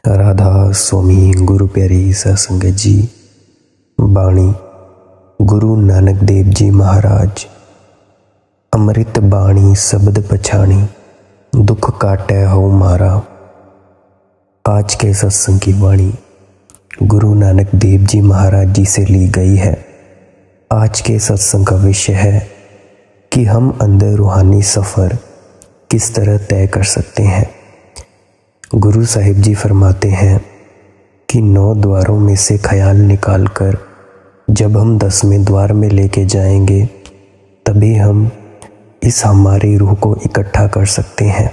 राधा स्वामी गुरु प्यारी सत्संगत जी। बाणी गुरु नानक देव जी महाराज। अमृत बाणी शब्द पछाणी, दुख काटै हो मारा। आज के सत्संग की वाणी गुरु नानक देव जी महाराज जी से ली गई है। आज के सत्संग का विषय है कि हम अंदर रूहानी सफ़र किस तरह तय कर सकते हैं। गुरु साहिब जी फरमाते हैं कि 9 द्वारों में से ख्याल निकाल कर जब हम 10वें द्वार में लेके जाएंगे तभी हम इस हमारी रूह को इकट्ठा कर सकते हैं।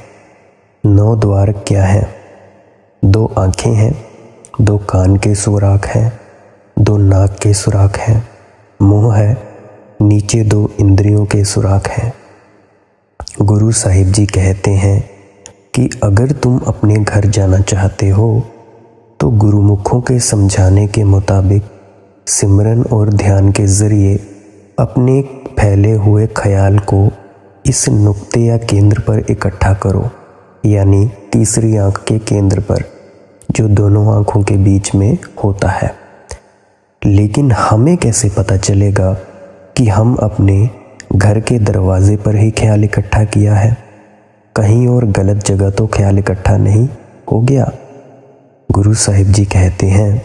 9 द्वार क्या हैं? 2 आँखें हैं, 2 कान के सुराख हैं, 2 नाक के सुराख हैं, मुंह है, नीचे 2 इंद्रियों के सुराख हैं। गुरु साहिब जी कहते हैं कि अगर तुम अपने घर जाना चाहते हो तो गुरुमुखों के समझाने के मुताबिक सिमरन और ध्यान के ज़रिए अपने फैले हुए ख्याल को इस नुक्ते या केंद्र पर इकट्ठा करो, यानी तीसरी आँख के केंद्र पर जो दोनों आँखों के बीच में होता है। लेकिन हमें कैसे पता चलेगा कि हम अपने घर के दरवाजे पर ही ख्याल इकट्ठा किया है, कहीं और गलत जगह तो ख्याल इकट्ठा नहीं हो गया? गुरु साहिब जी कहते हैं,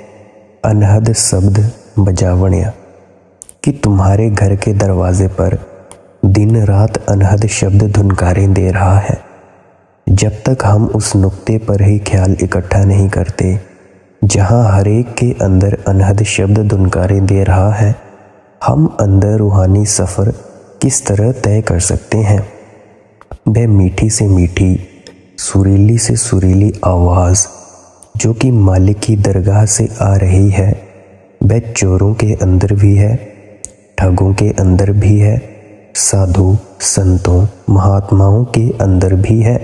अनहद शब्द बजावण्या, कि तुम्हारे घर के दरवाजे पर दिन रात अनहद शब्द धुनकारें दे रहा है। जब तक हम उस नुक्ते पर ही ख्याल इकट्ठा नहीं करते जहां हर एक के अंदर अनहद शब्द धुनकारें दे रहा है, हम अंदर रूहानी सफ़र किस तरह तय कर सकते हैं। वह मीठी से मीठी, सुरीली से सुरीली आवाज़ जो कि मालिक की दरगाह से आ रही है, वह चोरों के अंदर भी है, ठगों के अंदर भी है, साधु संतों महात्माओं के अंदर भी है।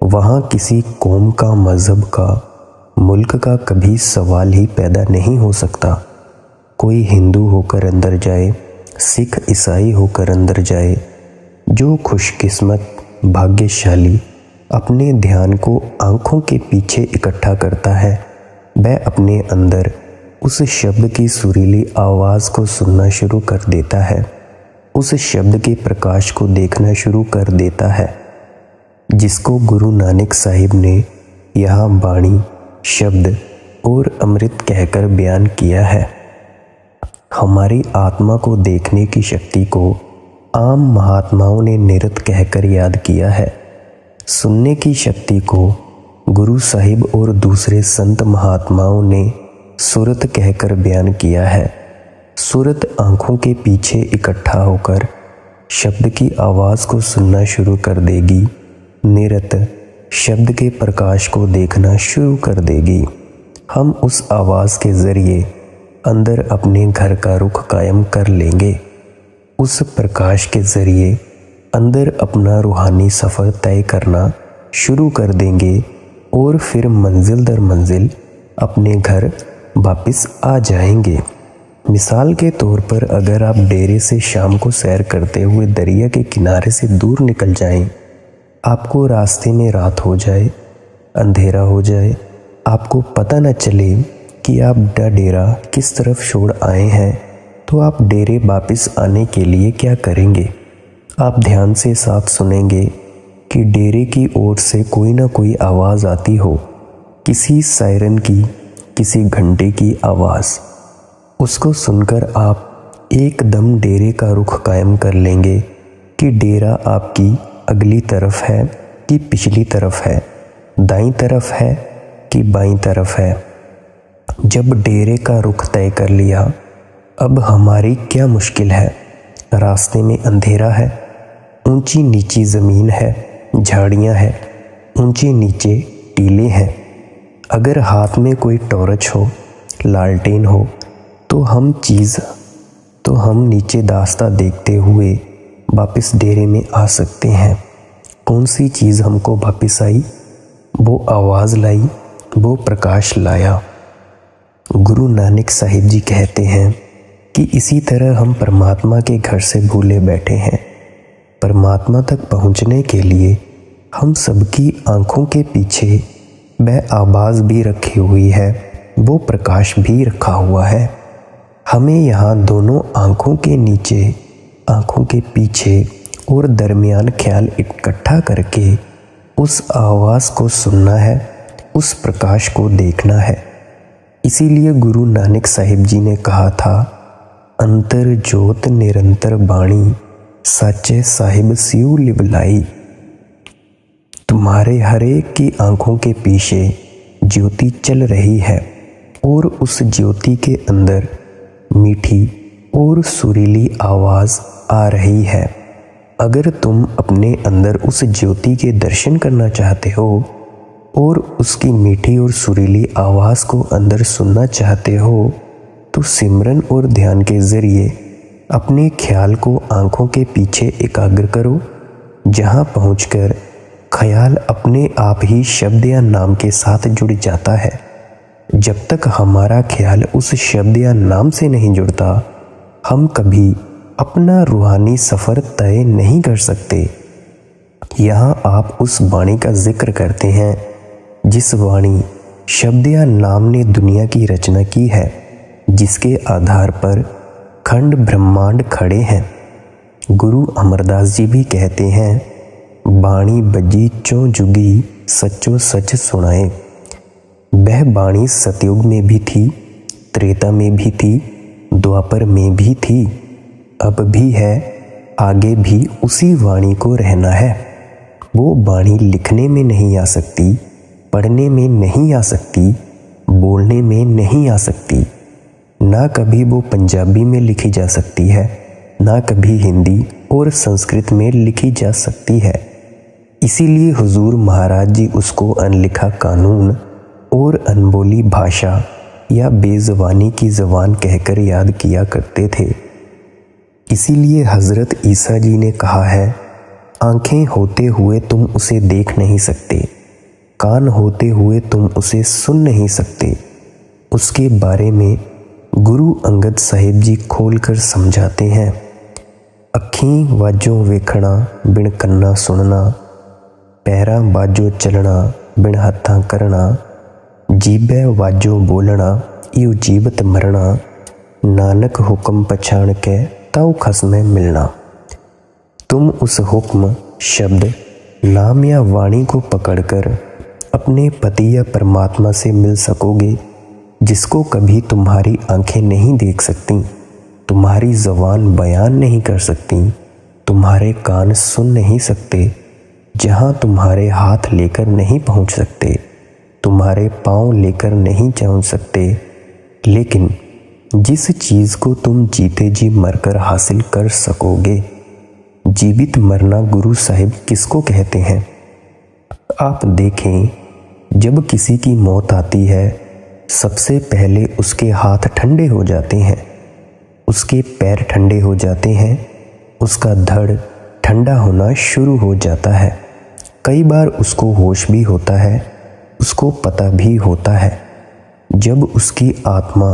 वहाँ किसी कौम का, मज़हब का, मुल्क का कभी सवाल ही पैदा नहीं हो सकता। कोई हिंदू होकर अंदर जाए, सिख ईसाई होकर अंदर जाए, जो खुशकिस्मत भाग्यशाली अपने ध्यान को आँखों के पीछे इकट्ठा करता है, वह अपने अंदर उस शब्द की सुरीली आवाज़ को सुनना शुरू कर देता है, उस शब्द के प्रकाश को देखना शुरू कर देता है, जिसको गुरु नानक साहिब ने यहाँ बाणी, शब्द और अमृत कहकर बयान किया है। हमारी आत्मा को देखने की शक्ति को आम महात्माओं ने निरत कहकर याद किया है। सुनने की शक्ति को गुरु साहिब और दूसरे संत महात्माओं ने सूरत कहकर बयान किया है। सूरत आँखों के पीछे इकट्ठा होकर शब्द की आवाज़ को सुनना शुरू कर देगी, निरत शब्द के प्रकाश को देखना शुरू कर देगी। हम उस आवाज़ के ज़रिए अंदर अपने घर का रुख कायम कर लेंगे। उस प्रकाश के ज़रिए अंदर अपना रूहानी सफ़र तय करना शुरू कर देंगे और फिर मंजिल दर मंजिल अपने घर वापस आ जाएंगे। मिसाल के तौर पर अगर आप डेरे से शाम को सैर करते हुए दरिया के किनारे से दूर निकल जाएं, आपको रास्ते में रात हो जाए, अंधेरा हो जाए, आपको पता न चले कि आप डेरा किस तरफ छोड़ आए हैं, तो आप डेरे वापस आने के लिए क्या करेंगे? आप ध्यान से साथ सुनेंगे कि डेरे की ओर से कोई ना कोई आवाज़ आती हो, किसी सायरन की, किसी घंटे की आवाज़। उसको सुनकर आप एकदम डेरे का रुख कायम कर लेंगे कि डेरा आपकी अगली तरफ है कि पिछली तरफ है, दाईं तरफ है कि बाईं तरफ है। जब डेरे का रुख तय कर लिया, अब हमारी क्या मुश्किल है? रास्ते में अंधेरा है, ऊंची नीची ज़मीन है, झाड़ियाँ हैं, ऊंचे नीचे टीले हैं। अगर हाथ में कोई टॉर्च हो, लालटेन हो, तो हम नीचे दास्ता देखते हुए वापस डेरे में आ सकते हैं। कौन सी चीज़ हमको वापस आई? वो आवाज़ लाई, वो प्रकाश लाया। गुरु नानक साहिब जी कहते हैं कि इसी तरह हम परमात्मा के घर से भूले बैठे हैं। परमात्मा तक पहुंचने के लिए हम सबकी आँखों के पीछे वह आवाज़ भी रखी हुई है, वो प्रकाश भी रखा हुआ है। हमें यहाँ दोनों आँखों के नीचे, आँखों के पीछे और दरमियान ख्याल इकट्ठा करके उस आवाज़ को सुनना है, उस प्रकाश को देखना है। इसीलिए गुरु नानक साहिब जी ने कहा था, अंतर जोत निरंतर बाणी, साचे साहिब सिउ लिबलाई। तुम्हारे हरेक की आंखों के पीछे ज्योति चल रही है और उस ज्योति के अंदर मीठी और सुरीली आवाज़ आ रही है। अगर तुम अपने अंदर उस ज्योति के दर्शन करना चाहते हो और उसकी मीठी और सुरीली आवाज़ को अंदर सुनना चाहते हो, तो सिमरन और ध्यान के ज़रिए अपने ख्याल को आँखों के पीछे एकाग्र करो, जहाँ पहुँचकर ख्याल अपने आप ही शब्द या नाम के साथ जुड़ जाता है। जब तक हमारा ख्याल उस शब्द या नाम से नहीं जुड़ता, हम कभी अपना रूहानी सफ़र तय नहीं कर सकते। यहाँ आप उस वाणी का जिक्र करते हैं जिस वाणी, शब्द या नाम ने दुनिया की रचना की है, जिसके आधार पर खंड ब्रह्मांड खड़े हैं। गुरु अमरदास जी भी कहते हैं, बाणी बजी चों जुगी सच्चो सच सुनाए। वह बाणी सतयुग में भी थी, त्रेता में भी थी, द्वापर में भी थी, अब भी है, आगे भी उसी वाणी को रहना है। वो वाणी लिखने में नहीं आ सकती, पढ़ने में नहीं आ सकती, बोलने में नहीं आ सकती। ना कभी वो पंजाबी में लिखी जा सकती है, ना कभी हिंदी और संस्कृत में लिखी जा सकती है। इसीलिए हुजूर महाराज जी उसको अनलिखा कानून और अनबोली भाषा या बेज़बानी की ज़बान कहकर याद किया करते थे। इसीलिए हज़रत ईसा जी ने कहा है, आँखें होते हुए तुम उसे देख नहीं सकते, कान होते हुए तुम उसे सुन नहीं सकते। उसके बारे में गुरु अंगद साहिब जी खोलकर समझाते हैं, अखीं वाजों वेखना बिन कन्ना सुनना, पैरां वाजों चलना बिन हत्थां करना, जीभे वाजों बोलना इउ जीवत मरना, नानक हुक्म पछाण के ताऊ खसमें मिलना। तुम उस हुक्म, शब्द, नाम या वाणी को पकड़कर अपने पति या परमात्मा से मिल सकोगे, जिसको कभी तुम्हारी आंखें नहीं देख सकती, तुम्हारी ज़बान बयान नहीं कर सकती, तुम्हारे कान सुन नहीं सकते, जहाँ तुम्हारे हाथ लेकर नहीं पहुँच सकते, तुम्हारे पाँव लेकर नहीं पहुँच सकते, लेकिन जिस चीज़ को तुम जीते जी मरकर हासिल कर सकोगे। जीवित मरना गुरु साहिब किसको कहते हैं? आप देखें, जब किसी की मौत आती है, सबसे पहले उसके हाथ ठंडे हो जाते हैं, उसके पैर ठंडे हो जाते हैं, उसका धड़ ठंडा होना शुरू हो जाता है। कई बार उसको होश भी होता है, उसको पता भी होता है। जब उसकी आत्मा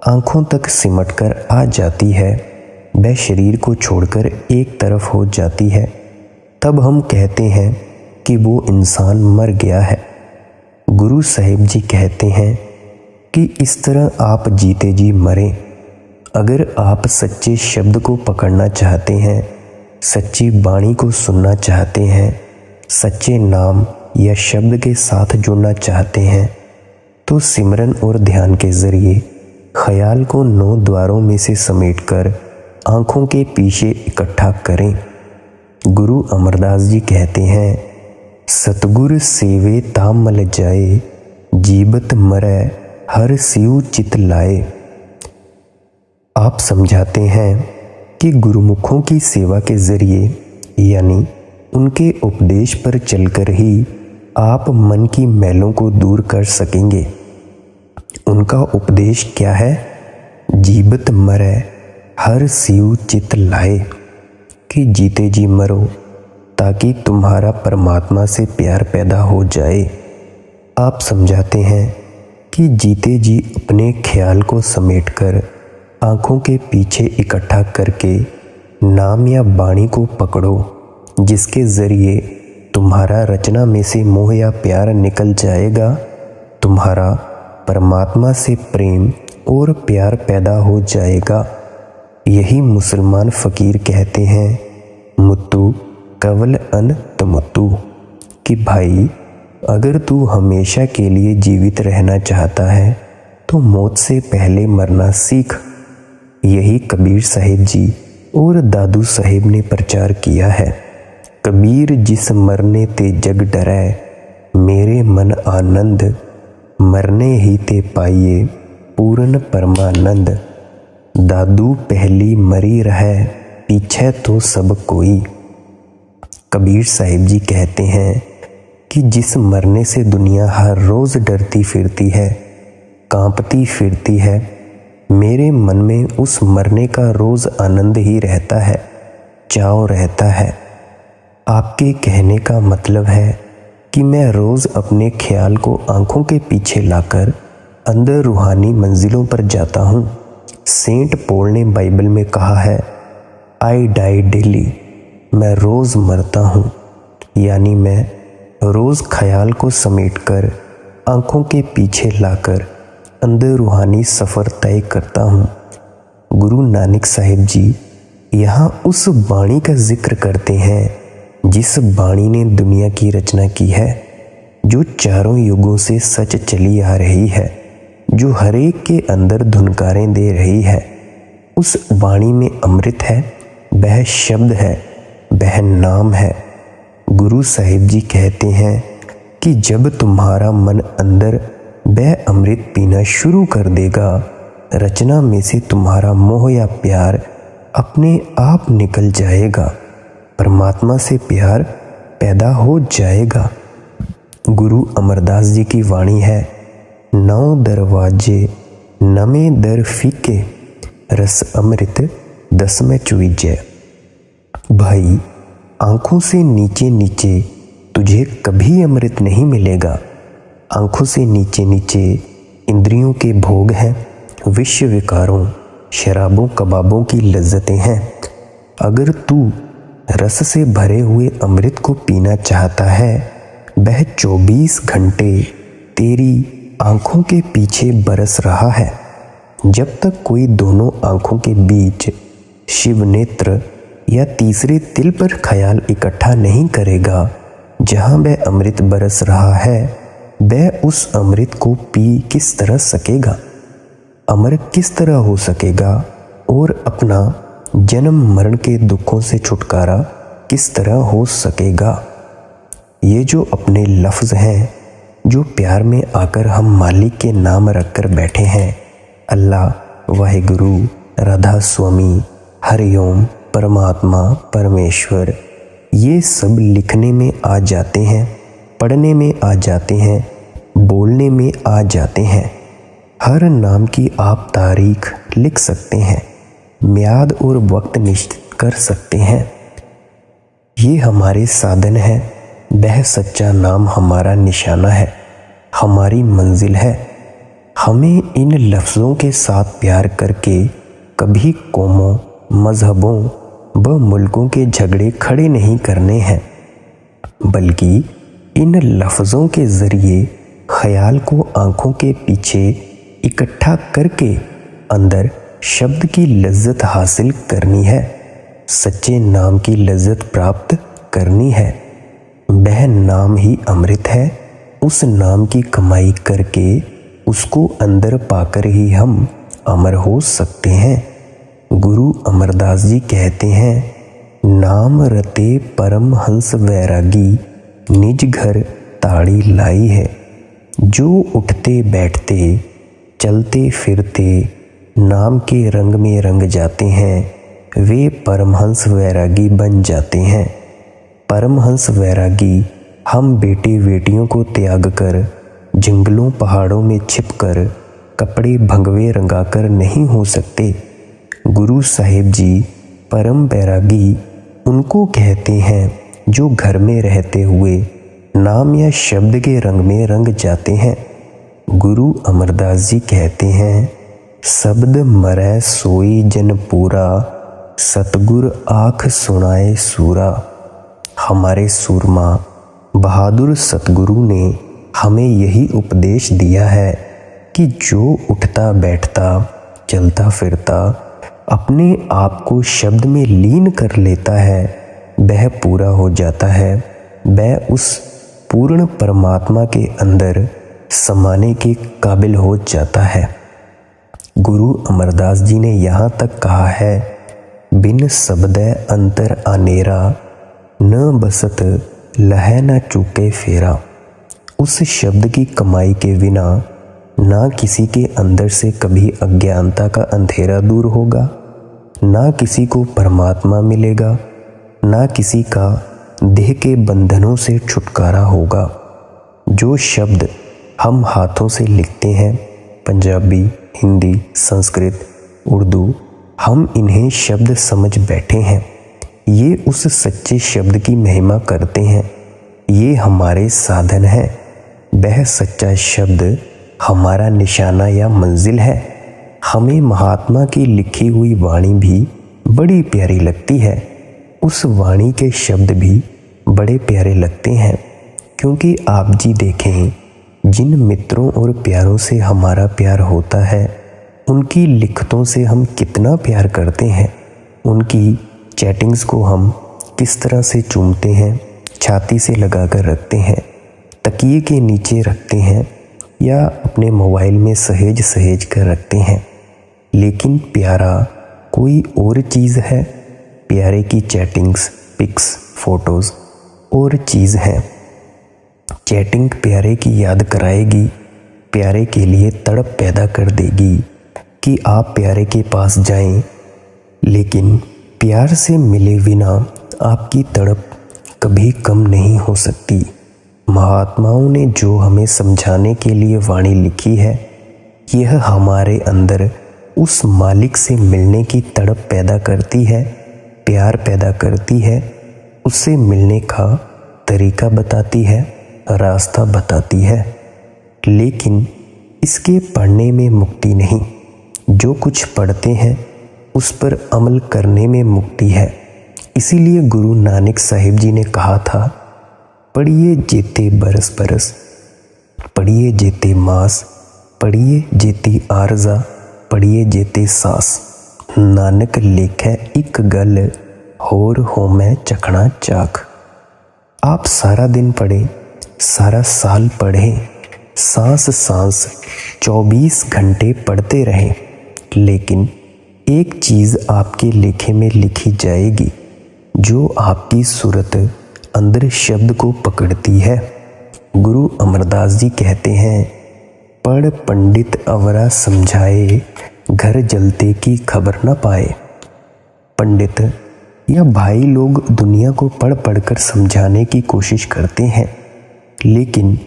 आँखों तक सिमटकर आ जाती है, वह शरीर को छोड़कर एक तरफ हो जाती है, तब हम कहते हैं कि वो इंसान मर गया है। गुरु साहिब जी कहते हैं कि इस तरह आप जीते जी मरें। अगर आप सच्चे शब्द को पकड़ना चाहते हैं, सच्ची वाणी को सुनना चाहते हैं, सच्चे नाम या शब्द के साथ जुड़ना चाहते हैं, तो सिमरन और ध्यान के ज़रिए ख्याल को 9 द्वारों में से समेटकर आँखों के पीछे इकट्ठा करें। गुरु अमरदास जी कहते हैं, सतगुर सेवे ताम मल जाए, जीवत मरै हर सिउ चित लाए। आप समझाते हैं कि गुरुमुखों की सेवा के ज़रिए, यानी उनके उपदेश पर चलकर ही आप मन की मैलों को दूर कर सकेंगे। उनका उपदेश क्या है? जीवत मरै हर सिउ चित लाए, कि जीते जी मरो ताकि तुम्हारा परमात्मा से प्यार पैदा हो जाए। आप समझाते हैं कि जीते जी अपने ख्याल को समेटकर आँखों के पीछे इकट्ठा करके नाम या वाणी को पकड़ो, जिसके ज़रिए तुम्हारा रचना में से मोह या प्यार निकल जाएगा, तुम्हारा परमात्मा से प्रेम और प्यार पैदा हो जाएगा। यही मुसलमान फ़कीर कहते हैं, मुत्तु कवल अन तमुत्तु, कि भाई अगर तू हमेशा के लिए जीवित रहना चाहता है तो मौत से पहले मरना सीख। यही कबीर साहिब जी और दादू साहिब ने प्रचार किया है। कबीर जिस मरने ते जग डरै, मेरे मन आनंद, मरने ही ते पाइए पूर्ण परमानंद। दादू पहली मरी रहे, पीछे तो सब कोई। कबीर साहिब जी कहते हैं कि जिस मरने से दुनिया हर रोज़ डरती फिरती है, कांपती फिरती है, मेरे मन में उस मरने का रोज़ आनंद ही रहता है, चाव रहता है। आपके कहने का मतलब है कि मैं रोज़ अपने ख्याल को आंखों के पीछे लाकर अंदर रूहानी मंजिलों पर जाता हूँ। सेंट पॉल ने बाइबल में कहा है, आई डाई डेली, मैं रोज़ मरता हूँ, यानी मैं रोज़ ख्याल को समेटकर आंखों के पीछे लाकर अंदर रूहानी सफ़र तय करता हूँ। गुरु नानक साहिब जी यहाँ उस वाणी का जिक्र करते हैं जिस वाणी ने दुनिया की रचना की है, जो चारों युगों से सच चली आ रही है, जो हर एक के अंदर धुनकारें दे रही है। उस वाणी में अमृत है, वह शब्द है, वह नाम है। गुरु साहिब जी कहते हैं कि जब तुम्हारा मन अंदर वह अमृत पीना शुरू कर देगा, रचना में से तुम्हारा मोह या प्यार अपने आप निकल जाएगा, परमात्मा से प्यार पैदा हो जाएगा। गुरु अमरदास जी की वाणी है, 9 दरवाजे नमे दर फीके, रस अमृत 10 में चुईजे। भाई आंखों से नीचे नीचे तुझे कभी अमृत नहीं मिलेगा। आंखों से नीचे नीचे इंद्रियों के भोग हैं, विषय विकारों, शराबों कबाबों की लज्जतें हैं। अगर तू रस से भरे हुए अमृत को पीना चाहता है, वह 24 घंटे तेरी आंखों के पीछे बरस रहा है। जब तक कोई दोनों आंखों के बीच शिव नेत्र या तीसरे तिल पर ख्याल इकट्ठा नहीं करेगा, जहाँ वह अमृत बरस रहा है, वह उस अमृत को पी किस तरह सकेगा, अमर किस तरह हो सकेगा और अपना जन्म मरण के दुखों से छुटकारा किस तरह हो सकेगा। ये जो अपने लफ्ज़ हैं, जो प्यार में आकर हम मालिक के नाम रखकर बैठे हैं, अल्लाह, वाहिगुरु, राधा स्वामी, हरिओम, परमात्मा, परमेश्वर, ये सब लिखने में आ जाते हैं, पढ़ने में आ जाते हैं, बोलने में आ जाते हैं। हर नाम की आप तारीख लिख सकते हैं, म्याद और वक्त निश्चित कर सकते हैं। ये हमारे साधन है, वह सच्चा नाम हमारा निशाना है, हमारी मंजिल है। हमें इन लफ्ज़ों के साथ प्यार करके कभी कौमों, मज़हबों व मुल्कों के झगड़े खड़े नहीं करने हैं, बल्कि इन लफ्ज़ों के ज़रिए ख्याल को आंखों के पीछे इकट्ठा करके अंदर शब्द की लज्जत हासिल करनी है, सच्चे नाम की लज्जत प्राप्त करनी है। वह नाम ही अमृत है। उस नाम की कमाई करके उसको अंदर पाकर ही हम अमर हो सकते हैं। गुरु अमरदास जी कहते हैं, नाम रते परम हंस वैरागी, निज घर ताड़ी लाई है। जो उठते बैठते चलते फिरते नाम के रंग में रंग जाते हैं, वे परमहंस वैरागी बन जाते हैं। परमहंस वैरागी हम बेटे बेटियों को त्याग कर, जंगलों पहाड़ों में छिपकर, कपड़े भंगवे रंगाकर नहीं हो सकते। गुरु साहिब जी परम वैरागी उनको कहते हैं जो घर में रहते हुए नाम या शब्द के रंग में रंग जाते हैं। गुरु अमरदास जी कहते हैं, शब्द मरै सोई जन पूरा, सतगुर आँख सुनाए सूरा। हमारे सूरमा बहादुर सतगुरु ने हमें यही उपदेश दिया है कि जो उठता बैठता चलता फिरता अपने आप को शब्द में लीन कर लेता है वह पूरा हो जाता है, वह उस पूर्ण परमात्मा के अंदर समाने के काबिल हो जाता है। गुरु अमरदास जी ने यहाँ तक कहा है, बिन शब्दै अंतर आनेरा न बसत लहै न चूके फेरा। उस शब्द की कमाई के बिना ना किसी के अंदर से कभी अज्ञानता का अंधेरा दूर होगा, ना किसी को परमात्मा मिलेगा, ना किसी का देह के बंधनों से छुटकारा होगा। जो शब्द हम हाथों से लिखते हैं, पंजाबी, हिंदी, संस्कृत, उर्दू, हम इन्हें शब्द समझ बैठे हैं। ये उस सच्चे शब्द की महिमा करते हैं, ये हमारे साधन हैं। वह सच्चा शब्द हमारा निशाना या मंजिल है। हमें महात्मा की लिखी हुई वाणी भी बड़ी प्यारी लगती है, उस वाणी के शब्द भी बड़े प्यारे लगते हैं। क्योंकि आप जी देखें, जिन मित्रों और प्यारों से हमारा प्यार होता है, उनकी लिखतों से हम कितना प्यार करते हैं। उनकी चैटिंग्स को हम किस तरह से चूमते हैं, छाती से लगा कर रखते हैं, तकिए के नीचे रखते हैं या अपने मोबाइल में सहेज सहेज कर रखते हैं। लेकिन प्यारा कोई और चीज़ है। प्यारे की चैटिंग्स, पिक्स, फोटोज़ और चीज़ है। चैटिंग प्यारे की याद कराएगी, प्यारे के लिए तड़प पैदा कर देगी कि आप प्यारे के पास जाएं, लेकिन प्यार से मिले बिना आपकी तड़प कभी कम नहीं हो सकती। महात्माओं ने जो हमें समझाने के लिए वाणी लिखी है, यह हमारे अंदर उस मालिक से मिलने की तड़प पैदा करती है, प्यार पैदा करती है, उससे मिलने का तरीका बताती है, रास्ता बताती है। लेकिन इसके पढ़ने में मुक्ति नहीं, जो कुछ पढ़ते हैं उस पर अमल करने में मुक्ति है। इसीलिए गुरु नानक साहिब जी ने कहा था, पढ़िए जेते बरस बरस, पढ़िए जेते मास, पढ़िए जेती आरजा, पढ़िए जेते सास। नानक लेखै एक गल, होर होमै चखना चाख। आप सारा दिन पढ़ें, सारा साल पढ़ें, सांस सांस 24 घंटे पढ़ते रहें, लेकिन एक चीज़ आपके लेखे में लिखी जाएगी जो आपकी सूरत अंदर शब्द को पकड़ती है। गुरु अमरदास जी कहते हैं, पढ़ पंडित अवरा समझाए, घर जलते की खबर न पाए। पंडित या भाई लोग दुनिया को पढ़ पढ़कर समझाने की कोशिश करते हैं, लेकिन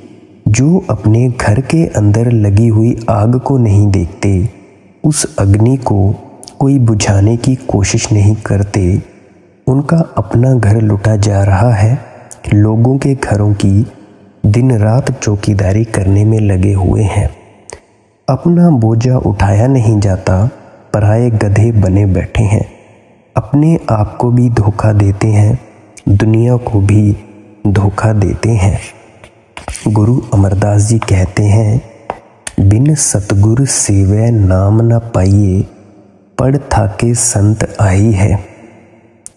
जो अपने घर के अंदर लगी हुई आग को नहीं देखते, उस अग्नि को कोई बुझाने की कोशिश नहीं करते, उनका अपना घर लुटा जा रहा है। लोगों के घरों की दिन रात चौकीदारी करने में लगे हुए हैं। अपना बोझा उठाया नहीं जाता, पराए गधे बने बैठे हैं। अपने आप को भी धोखा देते हैं, दुनिया को भी धोखा देते हैं। गुरु अमरदास जी कहते हैं, बिन सतगुर सेवै नाम न पाइए, पढ़ थाके संत आई है।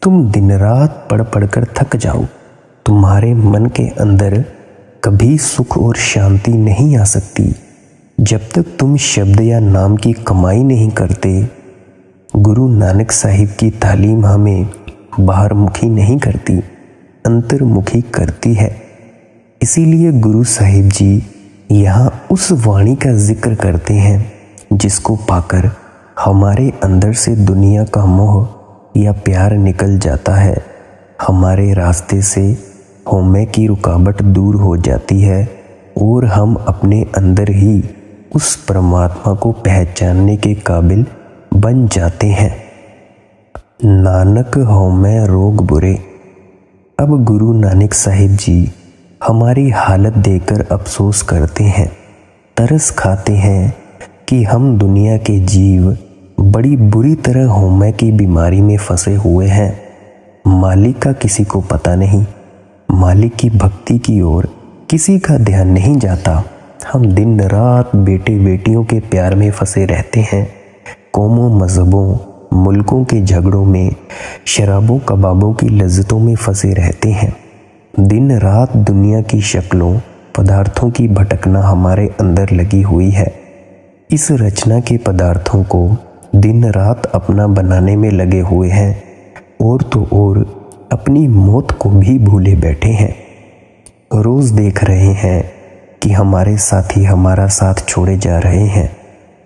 तुम दिन रात पढ़ पढ़कर थक जाओ, तुम्हारे मन के अंदर कभी सुख और शांति नहीं आ सकती जब तक तुम शब्द या नाम की कमाई नहीं करते। गुरु नानक साहिब की तालीम हमें बाहरमुखी नहीं करती, अंतर्मुखी करती है। इसीलिए गुरु साहिब जी यहाँ उस वाणी का जिक्र करते हैं जिसको पाकर हमारे अंदर से दुनिया का मोह या प्यार निकल जाता है, हमारे रास्ते से होमे की रुकावट दूर हो जाती है और हम अपने अंदर ही उस परमात्मा को पहचानने के काबिल बन जाते हैं। नानक होमै रोग बुरे। अब गुरु नानक साहिब जी हमारी हालत देखकर अफसोस करते हैं, तरस खाते हैं कि हम दुनिया के जीव बड़ी बुरी तरह होमै की बीमारी में फंसे हुए हैं। मालिक का किसी को पता नहीं, मालिक की भक्ति की ओर किसी का ध्यान नहीं जाता। हम दिन रात बेटे बेटियों के प्यार में फंसे रहते हैं, कौमों मजहबों मुल्कों के झगड़ों में, शराबों कबाबों की लज्जतों में फंसे रहते हैं। दिन रात दुनिया की शक्लों पदार्थों की भटकना हमारे अंदर लगी हुई है। इस रचना के पदार्थों को दिन रात अपना बनाने में लगे हुए हैं और तो और अपनी मौत को भी भूले बैठे हैं। रोज़ देख रहे हैं कि हमारे साथी हमारा साथ छोड़े जा रहे हैं।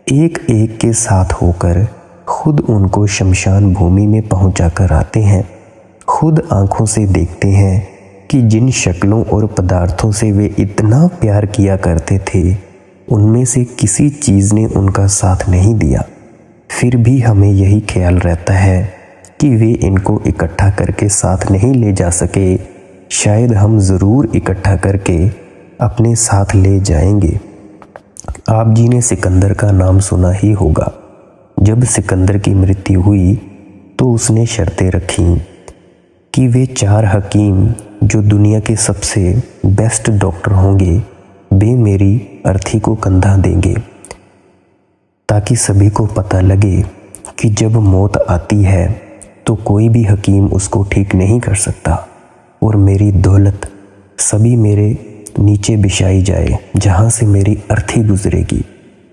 एक एक के साथ होकर खुद उनको शमशान भूमि में पहुंचा कर आते हैं। खुद आंखों से देखते हैं कि जिन शक्लों और पदार्थों से वे इतना प्यार किया करते थे, उनमें से किसी चीज़ ने उनका साथ नहीं दिया। फिर भी हमें यही ख्याल रहता है कि वे इनको इकट्ठा करके साथ नहीं ले जा सके। शायद हम ज़रूर इकट्ठा करके अपने साथ ले जाएंगे। आप जी ने सिकंदर का नाम सुना ही होगा। जब सिकंदर की मृत्यु हुई तो उसने शर्तें रखीं कि वे 4 हकीम जो दुनिया के सबसे बेस्ट डॉक्टर होंगे, वे मेरी अर्थी को कंधा देंगे, ताकि सभी को पता लगे कि जब मौत आती है तो कोई भी हकीम उसको ठीक नहीं कर सकता और मेरी दौलत सभी मेरे नीचे बिछाई जाए जहाँ से मेरी अर्थी गुजरेगी,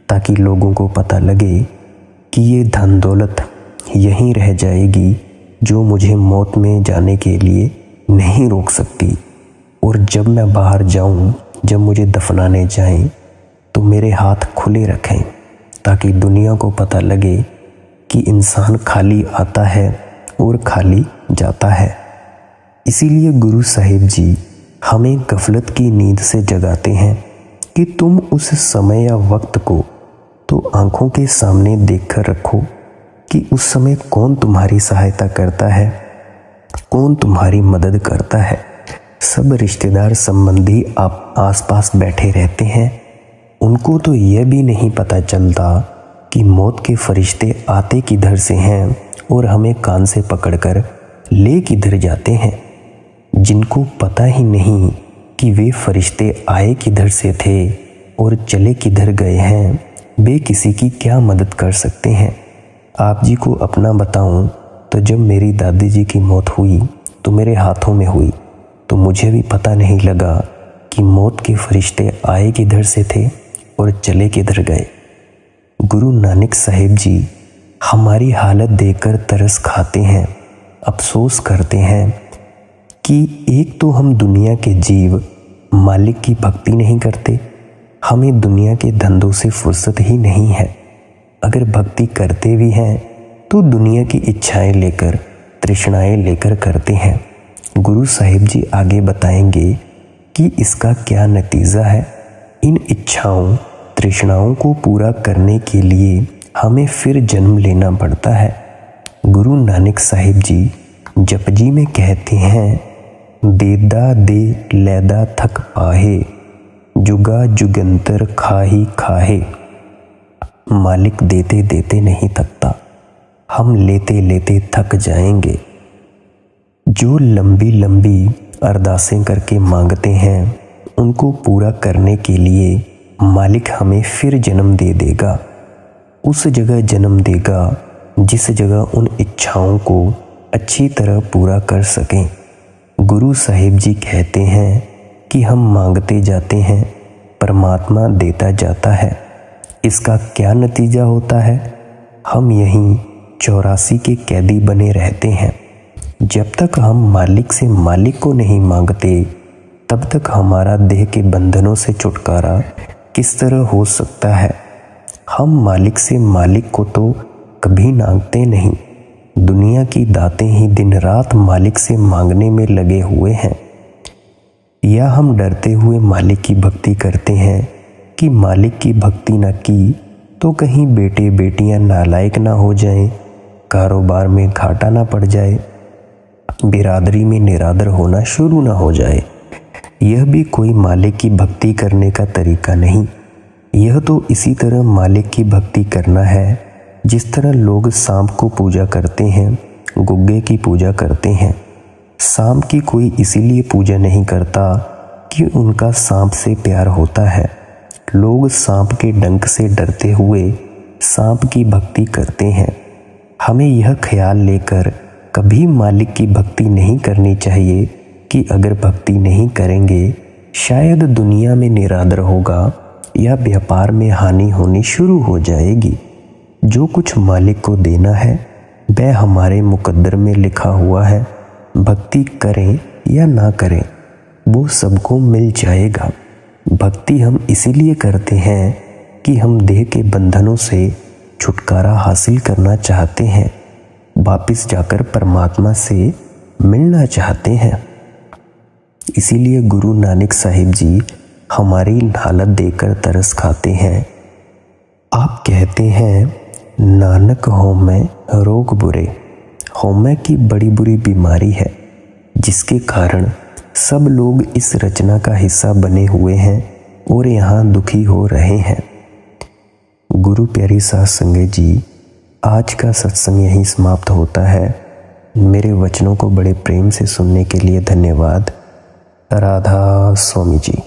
ताकि लोगों को पता लगे कि ये धन दौलत यहीं रह जाएगी जो मुझे मौत में जाने के लिए नहीं रोक सकती। और जब मैं बाहर जाऊं, जब मुझे दफनाने जाएं, तो मेरे हाथ खुले रखें, ताकि दुनिया को पता लगे कि इंसान खाली आता है और खाली जाता है। इसीलिए गुरु साहिब जी हमें गफलत की नींद से जगाते हैं कि तुम उस समय या वक्त को तो आंखों के सामने देखकर रखो कि उस समय कौन तुम्हारी सहायता करता है, कौन तुम्हारी मदद करता है। सब रिश्तेदार संबंधी आप आसपास बैठे रहते हैं, उनको तो यह भी नहीं पता चलता कि मौत के फरिश्ते आते किधर से हैं और हमें कान से पकड़कर ले किधर जाते हैं। जिनको पता ही नहीं कि वे फरिश्ते आए किधर से थे और चले किधर गए हैं, वे किसी की क्या मदद कर सकते हैं। आप जी को अपना बताऊं तो जब मेरी दादी जी की मौत हुई तो मेरे हाथों में हुई, तो मुझे भी पता नहीं लगा कि मौत के फरिश्ते आए किधर से थे और चले किधर गए। गुरु नानक साहिब जी हमारी हालत देखकर तरस खाते हैं, अफसोस करते हैं कि एक तो हम दुनिया के जीव मालिक की भक्ति नहीं करते, हमें दुनिया के धंधों से फुर्सत ही नहीं है। अगर भक्ति करते भी हैं तो दुनिया की इच्छाएं लेकर, तृष्णाएं लेकर करते हैं। गुरु साहिब जी आगे बताएंगे कि इसका क्या नतीजा है। इन इच्छाओं तृष्णाओं को पूरा करने के लिए हमें फिर जन्म लेना पड़ता है। गुरु नानक साहिब जी जपजी में कहते हैं, देदा दे लैदा थक पाहे, जुगा जुगंतर खाही खाहे। मालिक देते देते नहीं थकता, हम लेते लेते थक जाएंगे। जो लंबी लंबी अरदासें करके मांगते हैं, उनको पूरा करने के लिए मालिक हमें फिर जन्म दे देगा। उस जगह जन्म देगा जिस जगह उन इच्छाओं को अच्छी तरह पूरा कर सकें। गुरु साहिब जी कहते हैं कि हम मांगते जाते हैं, परमात्मा देता जाता है। इसका क्या नतीजा होता है? हम यहीं 84 के कैदी बने रहते हैं। जब तक हम मालिक से मालिक को नहीं मांगते, तब तक हमारा देह के बंधनों से छुटकारा किस तरह हो सकता है। हम मालिक से मालिक को तो कभी मांगते नहीं, दुनिया की दातें ही दिन रात मालिक से मांगने में लगे हुए हैं। या हम डरते हुए मालिक की भक्ति करते हैं कि मालिक की भक्ति न की तो कहीं बेटे बेटियां नालायक ना हो जाएं, कारोबार में घाटा ना पड़ जाए, बिरादरी में निरादर होना शुरू ना हो जाए। यह भी कोई मालिक की भक्ति करने का तरीका नहीं। यह तो इसी तरह मालिक की भक्ति करना है जिस तरह लोग सांप को पूजा करते हैं, गुग्गे की पूजा करते हैं। सांप की कोई इसीलिए पूजा नहीं करता कि उनका सांप से प्यार होता है। लोग सांप के डंक से डरते हुए सांप की भक्ति करते हैं। हमें यह ख्याल लेकर कभी मालिक की भक्ति नहीं करनी चाहिए कि अगर भक्ति नहीं करेंगे शायद दुनिया में निरादर होगा या व्यापार में हानि होनी शुरू हो जाएगी। जो कुछ मालिक को देना है वह हमारे मुकद्दर में लिखा हुआ है। भक्ति करें या ना करें वो सबको मिल जाएगा। भक्ति हम इसीलिए करते हैं कि हम देह के बंधनों से छुटकारा हासिल करना चाहते हैं, वापिस जाकर परमात्मा से मिलना चाहते हैं। इसीलिए गुरु नानक साहिब जी हमारी हालत देखकर तरस खाते हैं। आप कहते हैं नानक होमै रोग बुरे। होमै की बड़ी बुरी बीमारी है जिसके कारण सब लोग इस रचना का हिस्सा बने हुए हैं और यहाँ दुखी हो रहे हैं। गुरु प्यारी साध संगत जी, आज का सत्संग यहीं समाप्त होता है। मेरे वचनों को बड़े प्रेम से सुनने के लिए धन्यवाद। राधा स्वामी जी।